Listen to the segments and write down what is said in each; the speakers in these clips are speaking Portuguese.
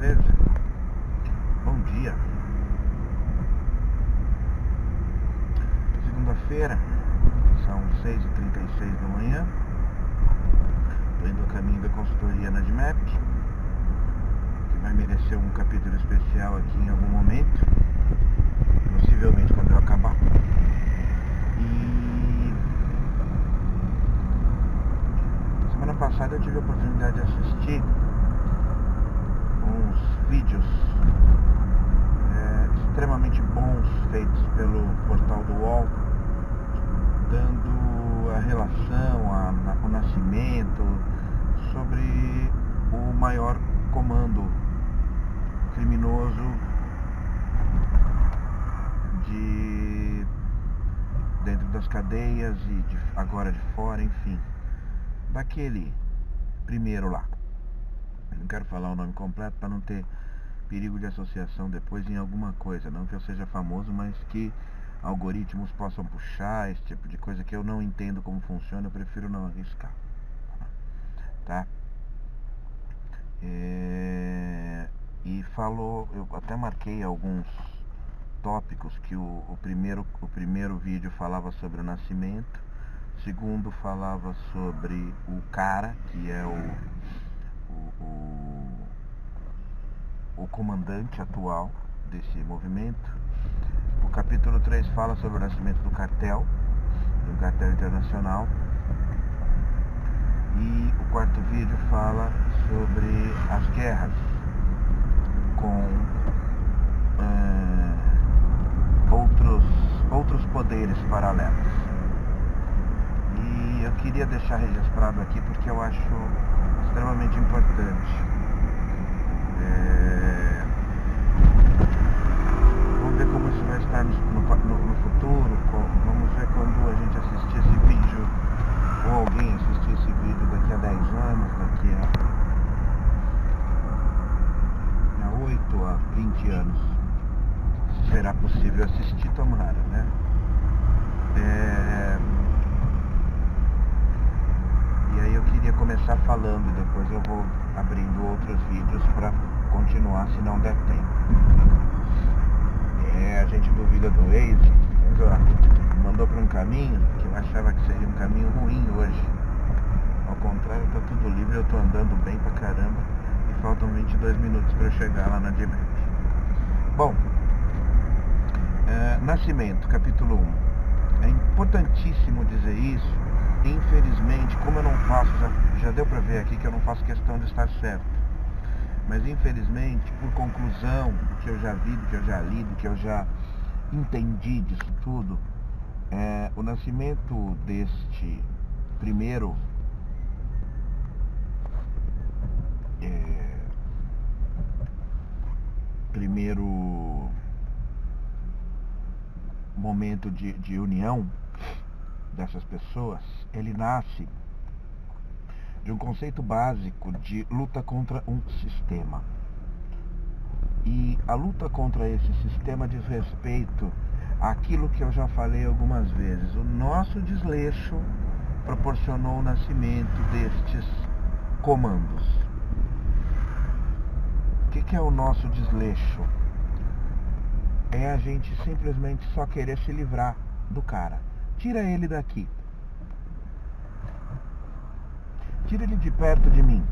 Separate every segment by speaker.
Speaker 1: beleza? Bom dia. Segunda-feira, são 6h36 da manhã. Estou indo a caminho da consultoria na Admap, que vai merecer um capítulo especial aqui em algum momento, possivelmente quando eu acabar. E semana passada eu tive a oportunidade de assistir uns vídeos extremamente bons feitos pelo portal do UOL, dando a relação, o nascimento, sobre o maior comando criminoso dentro das cadeias e agora de fora, enfim, daquele primeiro lá. Não quero falar o nome completo para não ter perigo de associação depois em alguma coisa, não que eu seja famoso, mas que algoritmos possam puxar, esse tipo de coisa que eu não entendo como funciona, eu prefiro não arriscar, tá? E falou, eu até marquei alguns tópicos que o primeiro vídeo falava sobre o nascimento, o segundo falava sobre o cara, que é o comandante atual desse movimento. O capítulo 3 fala sobre o nascimento do cartel internacional. E o quarto vídeo fala sobre as guerras com outros poderes paralelos. E eu queria deixar registrado aqui porque eu acho extremamente importante. Vamos ver como isso vai estar no futuro. Vamos ver quando a gente assistir esse vídeo, ou alguém assistir esse vídeo daqui a 10 anos, daqui a 8 a 20 anos. Será possível assistir, tomara, né? E aí eu queria começar falando, e depois eu vou abrindo outros vídeos para continuar, se não der tempo. A gente duvida do Waze, mandou para um caminho que eu achava que seria um caminho ruim hoje. Ao contrário, tá tudo livre, eu tô andando bem pra caramba e faltam 22 minutos para eu chegar lá na Admap. Bom, Nascimento, capítulo 1. É importantíssimo dizer isso. Infelizmente, como eu não faço, já deu pra ver aqui que eu não faço questão de estar certo, mas infelizmente, por conclusão do que eu já vi, do que eu já li, do que eu já entendi disso tudo, o nascimento deste primeiro momento de união dessas pessoas, ele nasce de um conceito básico de luta contra um sistema. E a luta contra esse sistema diz respeito àquilo que eu já falei algumas vezes. O nosso desleixo proporcionou o nascimento destes comandos. O que é o nosso desleixo? É a gente simplesmente só querer se livrar do cara. Tira ele daqui. Tira ele de perto de mim.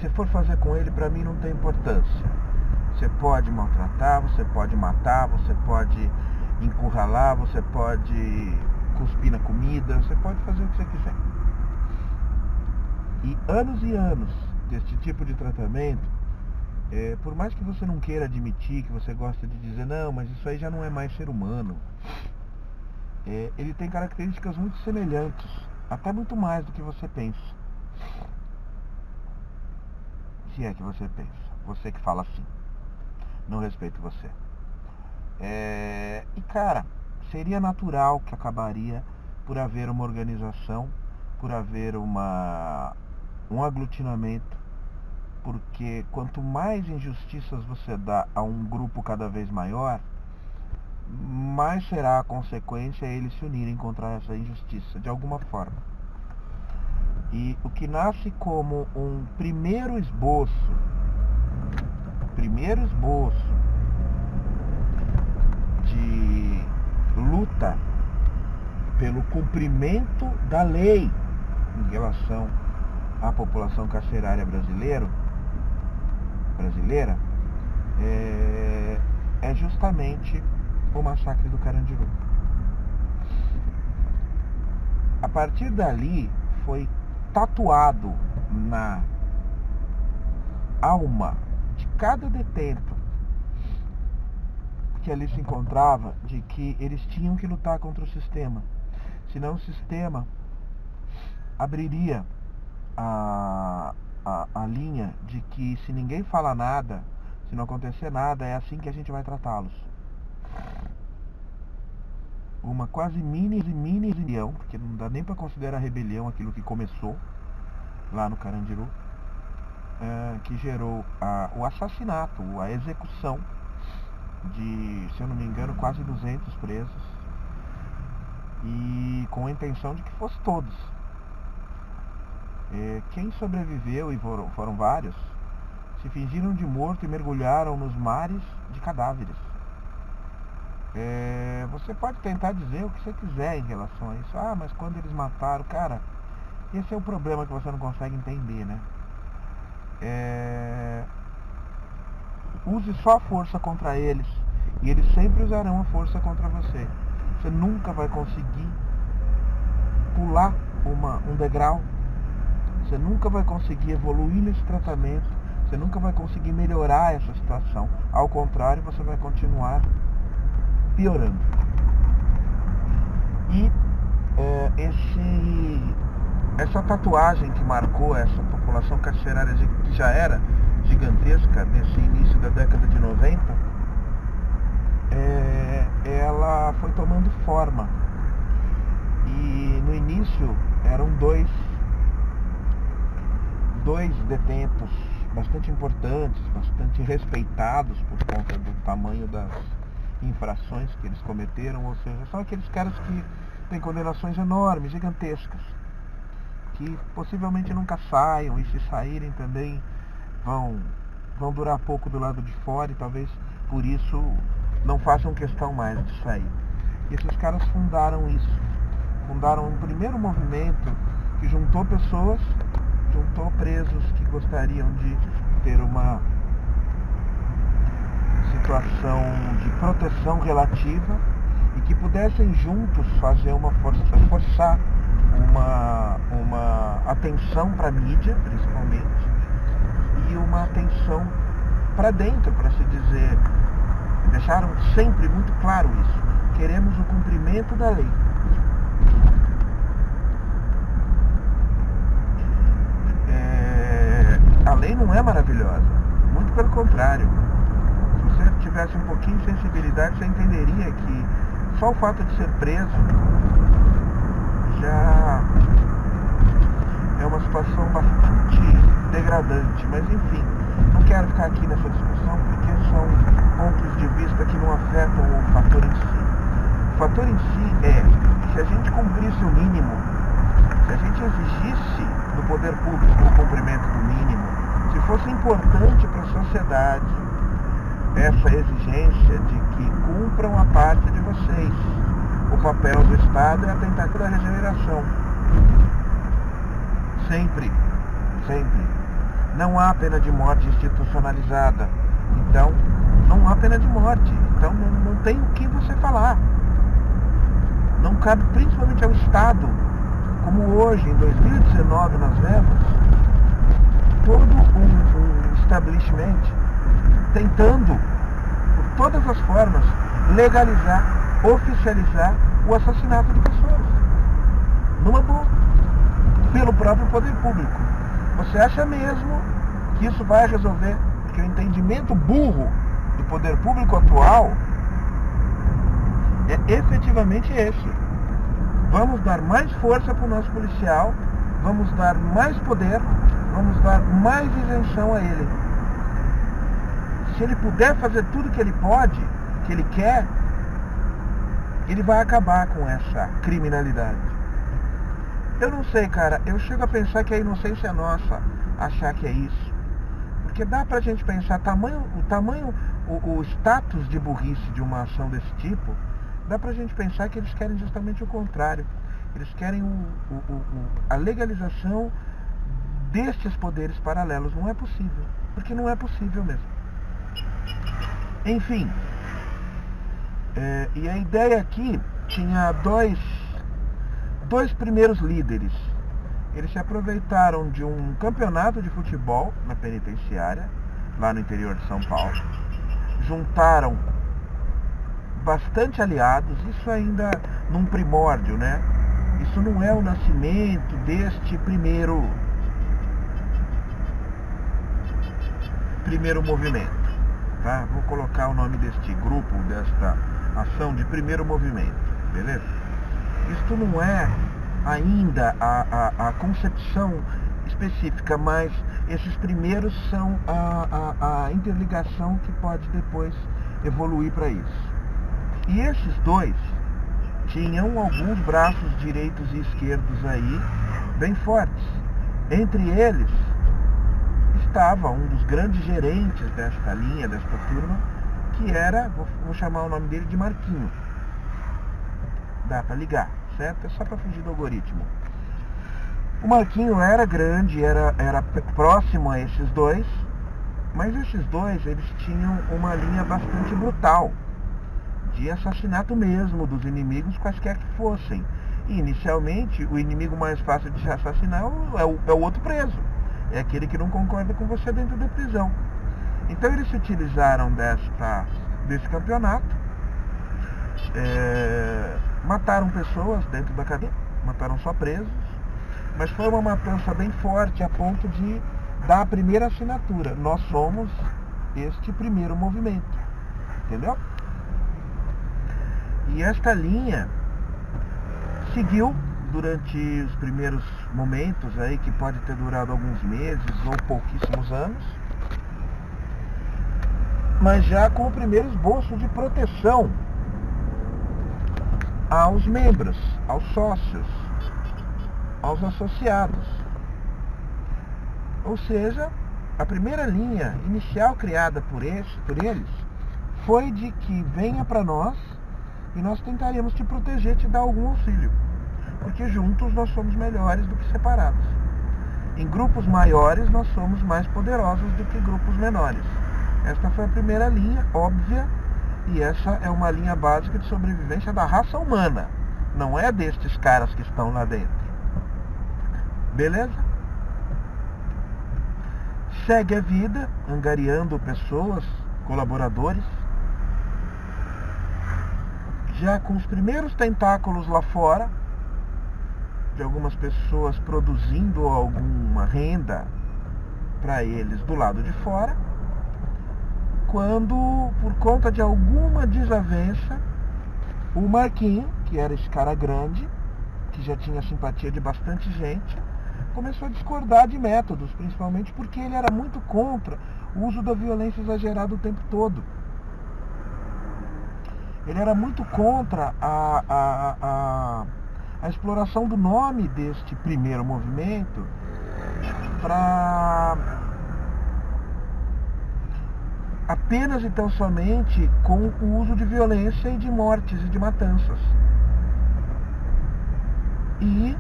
Speaker 1: Se for fazer com ele, pra mim não tem importância. Você pode maltratar, você pode matar, você pode encurralar, você pode cuspir na comida, você pode fazer o que você quiser. E anos desse tipo de tratamento, por mais que você não queira admitir, que você gosta de dizer, não, mas isso aí já não é mais ser humano, ele tem características muito semelhantes, até muito mais do que você pensa. Se é que você pensa, você que fala assim, não respeito você. E cara, seria natural que acabaria por haver uma organização, por haver um aglutinamento, porque quanto mais injustiças você dá a um grupo cada vez maior, mais será a consequência eles se unirem contra essa injustiça, de alguma forma. E o que nasce como um primeiro esboço de luta pelo cumprimento da lei em relação à população carcerária brasileira é justamente o massacre do Carandiru. A partir dali foi tatuado na alma de cada detento que ali se encontrava de que eles tinham que lutar contra o sistema, senão o sistema abriria a linha de que se ninguém fala nada, se não acontecer nada, é assim que a gente vai tratá-los. Uma quase mini rebelião, porque não dá nem para considerar rebelião aquilo que começou lá no Carandiru, que gerou o assassinato, a execução de, se eu não me engano, quase 200 presos, e com a intenção de que fosse todos. Quem sobreviveu, e foram vários, se fingiram de morto e mergulharam nos mares de cadáveres. Você pode tentar dizer o que você quiser em relação a isso. Mas quando eles mataram, cara, esse é o problema que você não consegue entender, né? Use só a força contra eles e eles sempre usarão a força contra você. Você nunca vai conseguir pular um degrau. Você nunca vai conseguir evoluir nesse tratamento. Você nunca vai conseguir melhorar essa situação. Ao contrário, você vai continuar piorando. E essa tatuagem que marcou essa população carcerária, que já era gigantesca nesse início da década de 90, ela foi tomando forma. E no início eram dois detentos bastante importantes, bastante respeitados por conta do tamanho das infrações que eles cometeram, ou seja, são aqueles caras que têm condenações enormes, gigantescas, que possivelmente nunca saiam, e se saírem também vão durar pouco do lado de fora, e talvez por isso não façam questão mais de sair. E esses caras fundaram um primeiro movimento que juntou pessoas, juntou presos que gostariam de ter uma situação de proteção relativa e que pudessem juntos fazer forçar uma atenção para a mídia, principalmente, e uma atenção para dentro, para se dizer. Deixaram sempre muito claro isso. Queremos o cumprimento da lei. A lei não é maravilhosa, muito pelo contrário. Se você tivesse um pouquinho de sensibilidade, você entenderia que só o fato de ser preso já é uma situação bastante degradante. Mas enfim, não quero ficar aqui nessa discussão porque são pontos de vista que não afetam o fator em si. O fator em si é que se a gente cumprisse o mínimo, se a gente exigisse do poder público o cumprimento do mínimo, se fosse importante para a sociedade essa exigência de que cumpram a parte de vocês, o papel do Estado é a tentativa da regeneração. Sempre. Não há pena de morte institucionalizada. Então, não há pena de morte. Então, não tem o que você falar. Não cabe principalmente ao Estado, como hoje, em 2019, nós vemos todo um establishment tentando, por todas as formas, legalizar, oficializar o assassinato de pessoas. Numa boa. Pelo próprio poder público. Você acha mesmo que isso vai resolver? Porque o entendimento burro do poder público atual é efetivamente esse. Vamos dar mais força para o nosso policial, vamos dar mais poder, vamos dar mais isenção a ele. Se ele puder fazer tudo que ele pode, que ele quer, ele vai acabar com essa criminalidade. Eu não sei, cara. Eu chego a pensar que a inocência é nossa achar que é isso. Porque dá pra gente pensar o status de burrice de uma ação desse tipo, dá pra gente pensar que eles querem justamente o contrário. Eles querem a legalização destes poderes paralelos. Não é possível. Porque não é possível mesmo. Enfim. E a ideia aqui tinha dois primeiros líderes. Eles se aproveitaram de um campeonato de futebol na penitenciária, lá no interior de São Paulo. Juntaram bastante aliados, isso ainda num primórdio, né? Isso não é o nascimento deste primeiro movimento, tá? Vou colocar o nome deste grupo, desta ação de primeiro movimento, beleza? Isto não é ainda a concepção específica, mas esses primeiros são a interligação que pode depois evoluir para isso. E esses dois tinham alguns braços direitos e esquerdos aí bem fortes. Entre eles estava um dos grandes gerentes desta linha, desta turma, que era, vou chamar o nome dele de Marquinho. Dá para ligar, certo? É só para fugir do algoritmo. O Marquinho era grande, era próximo a esses dois, mas esses dois, eles tinham uma linha bastante brutal, de assassinato mesmo dos inimigos, quaisquer que fossem. E inicialmente, o inimigo mais fácil de se assassinar é o outro preso. É aquele que não concorda com você dentro da prisão. Então eles se utilizaram desse campeonato, mataram pessoas dentro da cadeia, mataram só presos, mas foi uma matança bem forte a ponto de dar a primeira assinatura. Nós somos este primeiro movimento, entendeu? E esta linha seguiu durante os primeiros momentos aí, que pode ter durado alguns meses ou pouquíssimos anos, mas já com o primeiro esboço de proteção aos membros, aos sócios, aos associados. Ou seja, a primeira linha inicial criada por eles foi de que venha para nós e nós tentaremos te proteger, te dar algum auxílio, porque juntos nós somos melhores do que separados. Em grupos maiores nós somos mais poderosos do que grupos menores. Esta foi a primeira linha óbvia, e essa é uma linha básica de sobrevivência da raça humana, não é destes caras que estão lá dentro. Beleza? Segue a vida, angariando pessoas, colaboradores, já com os primeiros tentáculos lá fora, de algumas pessoas produzindo alguma renda para eles do lado de fora, quando, por conta de alguma desavença, o Marquinho, que era esse cara grande, que já tinha simpatia de bastante gente, começou a discordar de métodos, principalmente porque ele era muito contra o uso da violência exagerada o tempo todo. Ele era muito contra a exploração do nome deste primeiro movimento para apenas e tão somente com o uso de violência e de mortes e de matanças. E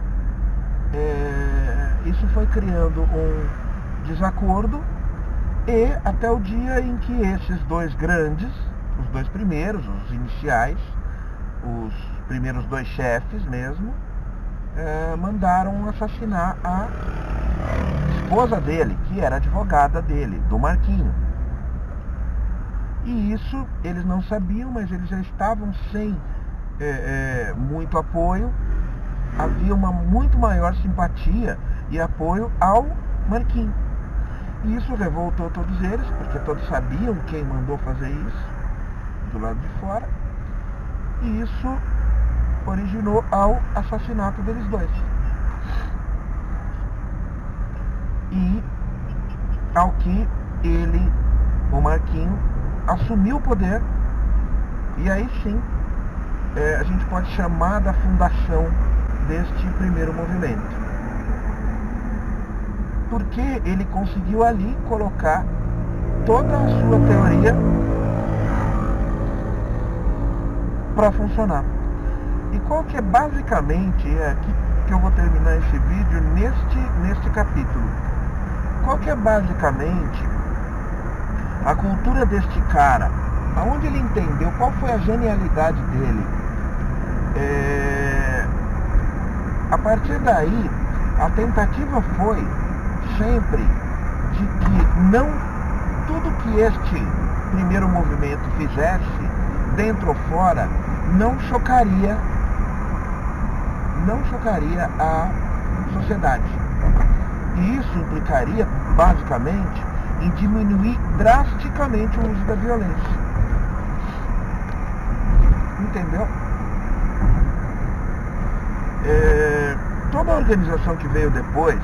Speaker 1: isso foi criando um desacordo, e até o dia em que esses dois grandes, os dois primeiros, os iniciais, os primeiros dois chefes mesmo, mandaram assassinar a esposa dele, que era advogada dele, do Marquinho. E isso eles não sabiam, mas eles já estavam sem muito apoio. Havia uma muito maior simpatia e apoio ao Marquinho. E isso revoltou todos eles, porque todos sabiam quem mandou fazer isso do lado de fora. E isso originou ao assassinato deles dois. E ao que ele, o Marquinho, assumiu o poder. E aí sim, a gente pode chamar da fundação deste primeiro movimento. Porque ele conseguiu ali colocar toda a sua teoria para funcionar. E qual que é basicamente, aqui que eu vou terminar esse vídeo neste capítulo, qual que é basicamente a cultura deste cara, aonde ele entendeu, qual foi a genialidade dele. A partir daí, a tentativa foi sempre de que não tudo que este primeiro movimento fizesse, dentro ou fora, não chocaria a sociedade. E isso implicaria, basicamente, em diminuir drasticamente o uso da violência. Entendeu? Toda a organização que veio depois,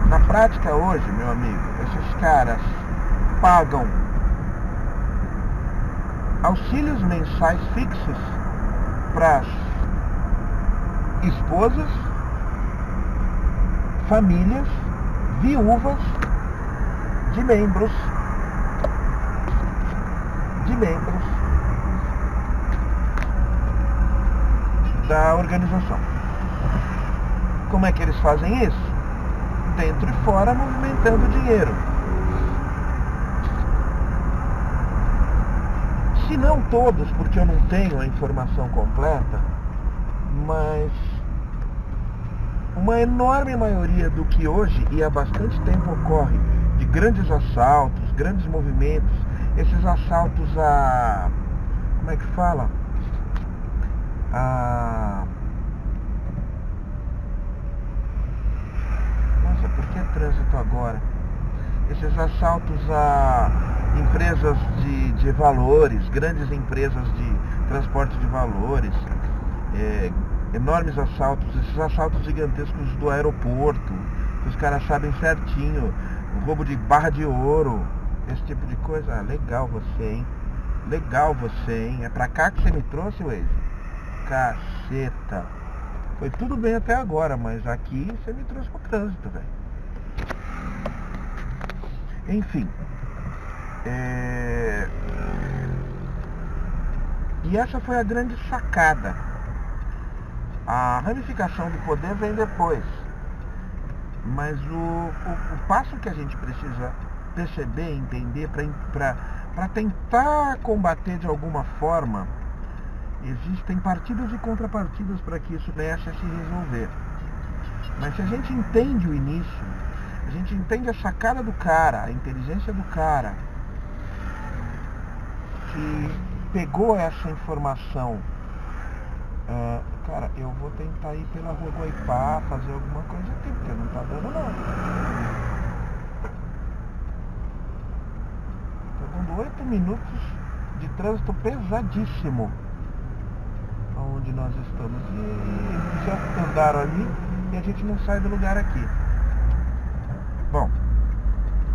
Speaker 1: na prática hoje, meu amigo, esses caras pagam auxílios mensais fixos para as esposas, famílias, viúvas de membros da organização. Como é que eles fazem isso? Dentro e fora, movimentando dinheiro. Se não todos, porque eu não tenho a informação completa, mas uma enorme maioria do que hoje e há bastante tempo ocorre, de grandes assaltos, grandes movimentos, esses assaltos a... como é que fala? Nossa, por que trânsito agora? Esses assaltos a empresas de valores, grandes empresas de transporte de valores, enormes assaltos, esses assaltos gigantescos do aeroporto, que os caras sabem certinho, o roubo de barra de ouro, esse tipo de coisa. Ah, legal você, hein? Legal você, hein? É pra cá que você me trouxe, Waze? Caceta. Foi tudo bem até agora, mas aqui você me trouxe pro trânsito, velho. Enfim. E essa foi a grande sacada. A ramificação do poder vem depois. Mas o passo que a gente precisa perceber, entender, para tentar combater de alguma forma, existem partidas e contrapartidas para que isso comece a se resolver. Mas se a gente entende o início, a gente entende a sacada do cara, a inteligência do cara, que pegou essa informação. Cara, eu vou tentar ir pela rua Guaipá, fazer alguma coisa aqui, porque não tá dando não. Tá dando 8 minutos de trânsito pesadíssimo onde nós estamos. E eles já andaram ali e a gente não sai do lugar aqui. Bom,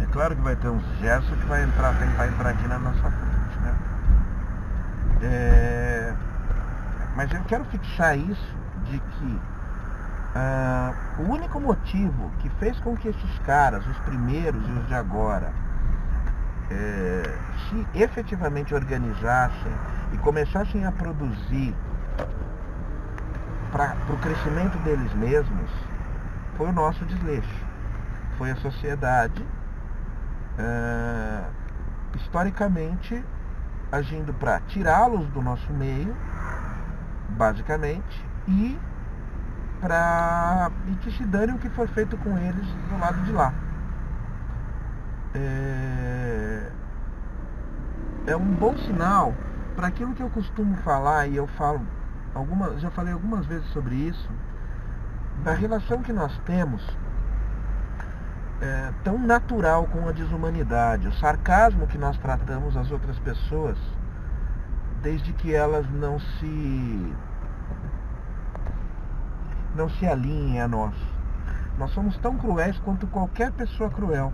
Speaker 1: é claro que vai ter uns gestos que vai tentar entrar aqui na nossa frente, né? Mas eu quero fixar isso, de que o único motivo que fez com que esses caras, os primeiros e os de agora, se efetivamente organizassem e começassem a produzir para o crescimento deles mesmos, foi o nosso desleixo. Foi a sociedade, historicamente, agindo para tirá-los do nosso meio, basicamente, e que se dane o que for feito com eles do lado de lá. É um bom sinal para aquilo que eu costumo falar, e eu falo já falei algumas vezes sobre isso, da relação que nós temos tão natural com a desumanidade, o sarcasmo que nós tratamos as outras pessoas, desde que elas não se alinhem a nós. Nós somos tão cruéis quanto qualquer pessoa cruel.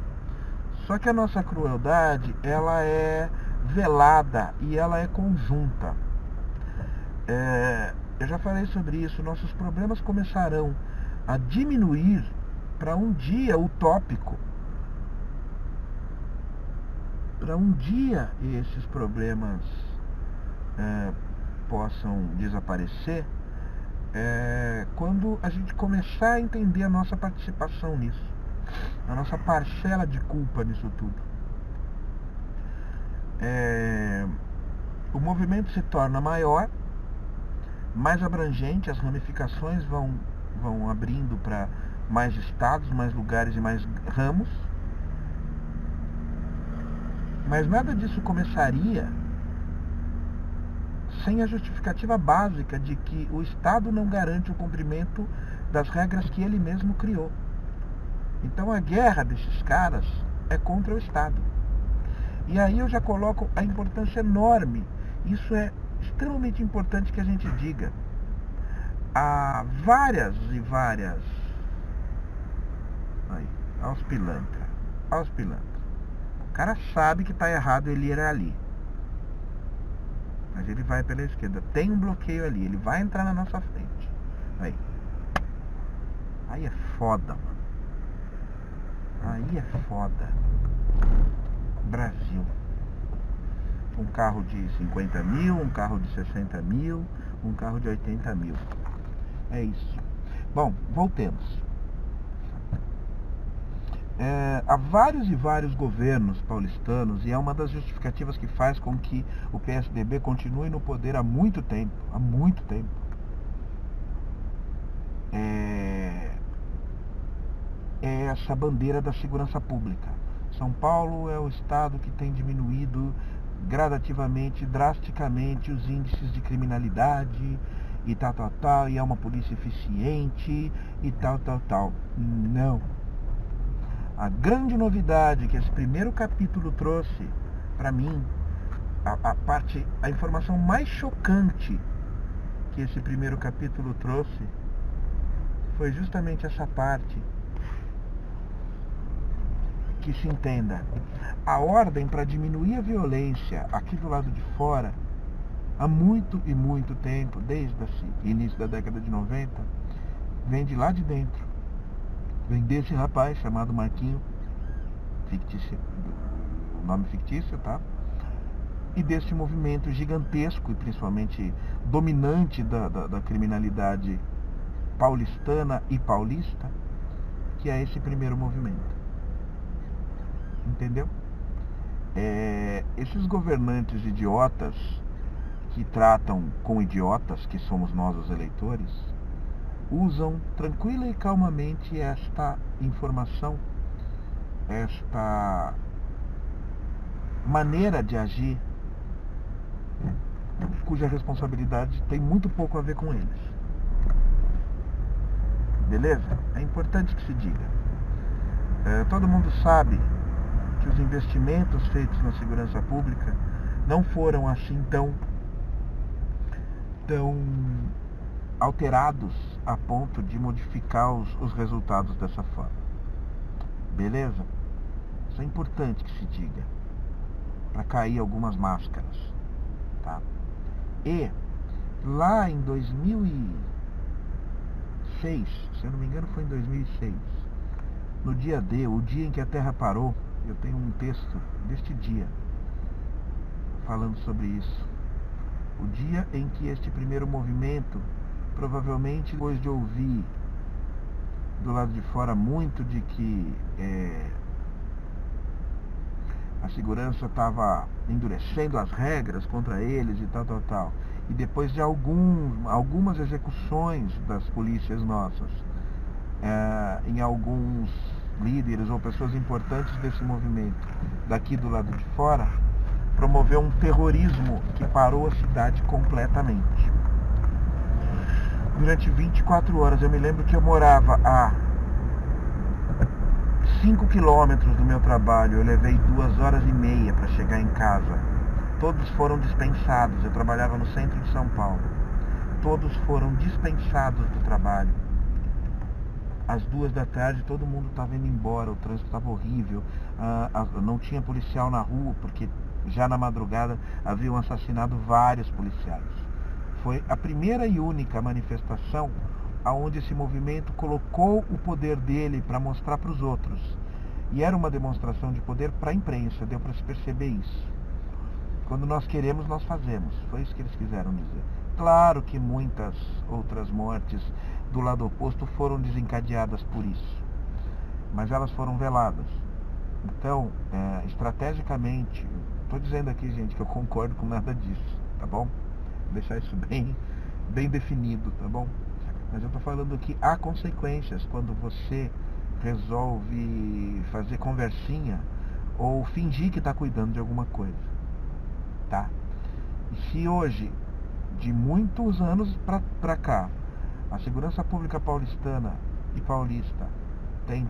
Speaker 1: Só que a nossa crueldade, ela é velada e ela é conjunta. eu já falei sobre isso, nossos problemas começarão a diminuir para um dia utópico. Para um dia esses problemas possam desaparecer, quando a gente começar a entender a nossa participação nisso, a nossa parcela de culpa nisso tudo. O movimento se torna maior, mais abrangente, as ramificações vão abrindo para mais estados, mais lugares e mais ramos. Mas nada disso começaria sem a justificativa básica de que o Estado não garante o cumprimento das regras que ele mesmo criou. Então a guerra desses caras é contra o Estado. E aí eu já coloco a importância enorme. Isso é extremamente importante que a gente diga. Há várias e várias... Aí, aos pilantra. O cara sabe que está errado ele ir ali. Mas ele vai pela esquerda. Tem um bloqueio ali. Ele vai entrar na nossa frente. Aí é foda, mano. Aí é foda. Brasil. Um carro de 50 mil, um carro de 60 mil, um carro de 80 mil. É isso. Bom, voltemos. Há vários e vários governos paulistanos, e é uma das justificativas que faz com que o PSDB continue no poder há muito tempo. Há muito tempo. É essa bandeira da segurança pública. São Paulo é o estado que tem diminuído gradativamente, drasticamente os índices de criminalidade e tal, e é uma polícia eficiente e tal. Não. A grande novidade que esse primeiro capítulo trouxe para mim, a informação mais chocante que esse primeiro capítulo trouxe foi justamente essa parte. Que se entenda, a ordem para diminuir a violência aqui do lado de fora, há muito e muito tempo, desde o início da década de 90, vem de lá de dentro. Vem desse rapaz chamado Marquinho, fictício, nome fictício, tá? E desse movimento gigantesco e principalmente dominante da criminalidade paulistana e paulista, que é esse primeiro movimento. Entendeu? Esses governantes idiotas que tratam com idiotas, que somos nós os eleitores, usam tranquila e calmamente esta informação, esta maneira de agir, cuja responsabilidade tem muito pouco a ver com eles. Beleza? É importante que se diga. Todo mundo sabe que os investimentos feitos na segurança pública não foram assim tão alterados a ponto de modificar os resultados dessa forma. Beleza? Isso é importante que se diga, para cair algumas máscaras, tá? E lá em 2006, se eu não me engano foi em 2006, no dia D, o dia em que a Terra parou, eu tenho um texto deste dia falando sobre isso. O dia em que este primeiro movimento, provavelmente depois de ouvir do lado de fora muito de que a segurança estava endurecendo as regras contra eles e tal, e depois de algumas execuções das polícias nossas, em alguns líderes ou pessoas importantes desse movimento daqui do lado de fora, promoveu um terrorismo que parou a cidade completamente. Durante 24 horas, eu me lembro que eu morava a 5 quilômetros do meu trabalho, eu levei 2h30 para chegar em casa. Todos foram dispensados, eu trabalhava no centro de São Paulo. Todos foram dispensados do trabalho. Às 2h da tarde todo mundo estava indo embora, o trânsito estava horrível, não tinha policial na rua, porque já na madrugada haviam assassinado vários policiais. Foi a primeira e única manifestação aonde esse movimento colocou o poder dele para mostrar para os outros. E era uma demonstração de poder para a imprensa, deu para se perceber isso. Quando nós queremos, nós fazemos. Foi isso que eles quiseram dizer. Claro que muitas outras mortes do lado oposto foram desencadeadas por isso, mas elas foram veladas. Então, estrategicamente, estou dizendo aqui, gente, que eu concordo com nada disso, tá bom? Vou deixar isso bem definido, tá bom? Mas eu estou falando que há consequências quando você resolve fazer conversinha ou fingir que está cuidando de alguma coisa, tá? E se hoje, de muitos anos para cá, a segurança pública paulistana e paulista tem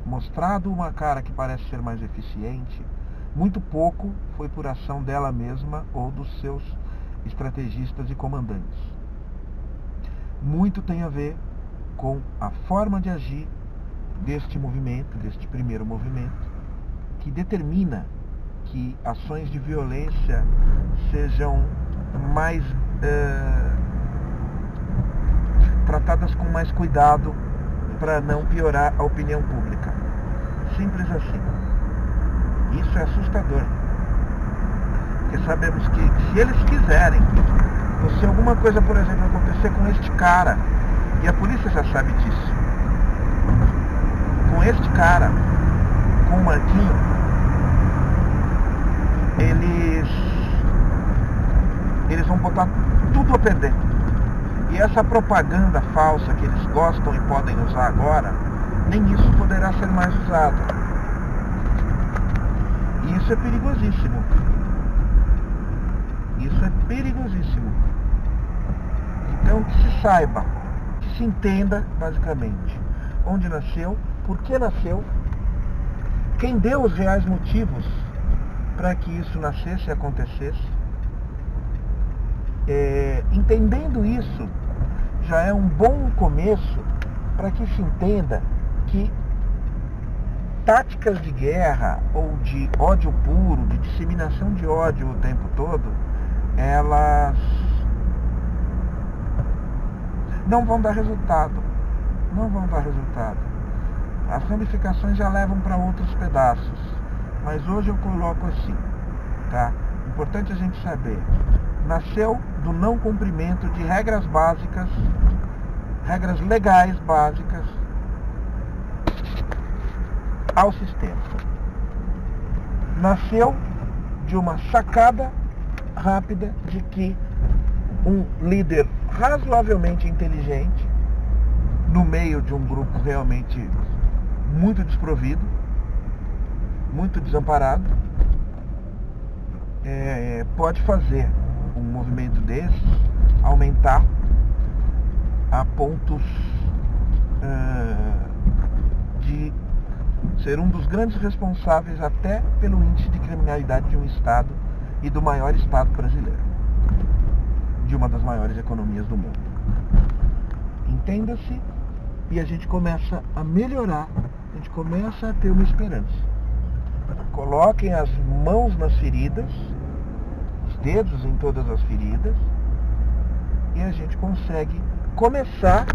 Speaker 1: mostrado uma cara que parece ser mais eficiente, muito pouco foi por ação dela mesma ou dos seus estrategistas e comandantes. Muito tem a ver com a forma de agir deste movimento, deste primeiro movimento, que determina que ações de violência sejam mais tratadas com mais cuidado para não piorar a opinião pública. Simples assim. Isso é assustador. Porque sabemos que se eles quiserem, ou se alguma coisa, por exemplo, acontecer com este cara, e a polícia já sabe disso, com este cara, com o Marquinho, eles vão botar tudo a perder. E essa propaganda falsa que eles gostam e podem usar agora, nem isso poderá ser mais usado. E isso é perigosíssimo. Isso é perigosíssimo. Então que se saiba, que se entenda basicamente onde nasceu, por que nasceu, quem deu os reais motivos para que isso nascesse e acontecesse. Entendendo isso, já é um bom começo para que se entenda que táticas de guerra ou de ódio puro, de disseminação de ódio o tempo todo, elas não vão dar resultado. Não vão dar resultado. As ramificações já levam para outros pedaços. Mas hoje eu coloco assim, tá? Importante a gente saber. Nasceu do não cumprimento de regras básicas, regras legais básicas ao sistema. Nasceu de uma sacada rápida de que um líder razoavelmente inteligente, no meio de um grupo realmente muito desprovido, muito desamparado, pode fazer um movimento desses aumentar a pontos de ser um dos grandes responsáveis até pelo índice de criminalidade de um estado e do maior estado brasileiro, de uma das maiores economias do mundo. Entenda-se, e a gente começa a melhorar, a gente começa a ter uma esperança. Coloquem as mãos nas feridas, os dedos em todas as feridas, e a gente consegue começar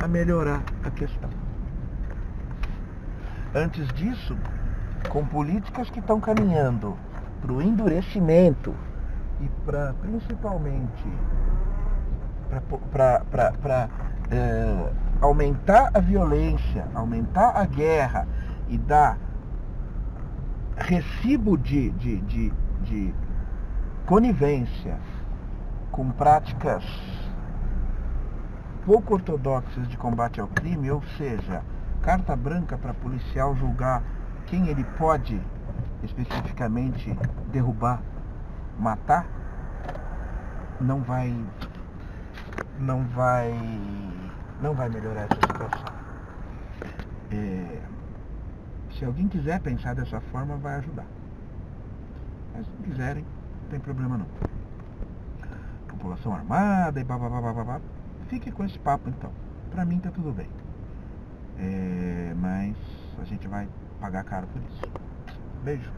Speaker 1: a melhorar a questão. Antes disso, com políticas que estão caminhando para o endurecimento e para, principalmente, para aumentar a violência, aumentar a guerra e dar recibo de conivência com práticas pouco ortodoxas de combate ao crime, ou seja, carta branca para policial julgar quem ele pode especificamente derrubar, matar, não vai melhorar essa situação. Se alguém quiser pensar dessa forma, vai ajudar. Mas se não quiserem, não tem problema não. População armada e babá. Fique com esse papo então. Pra mim tá tudo bem. Mas a gente vai pagar caro por isso. Beijo.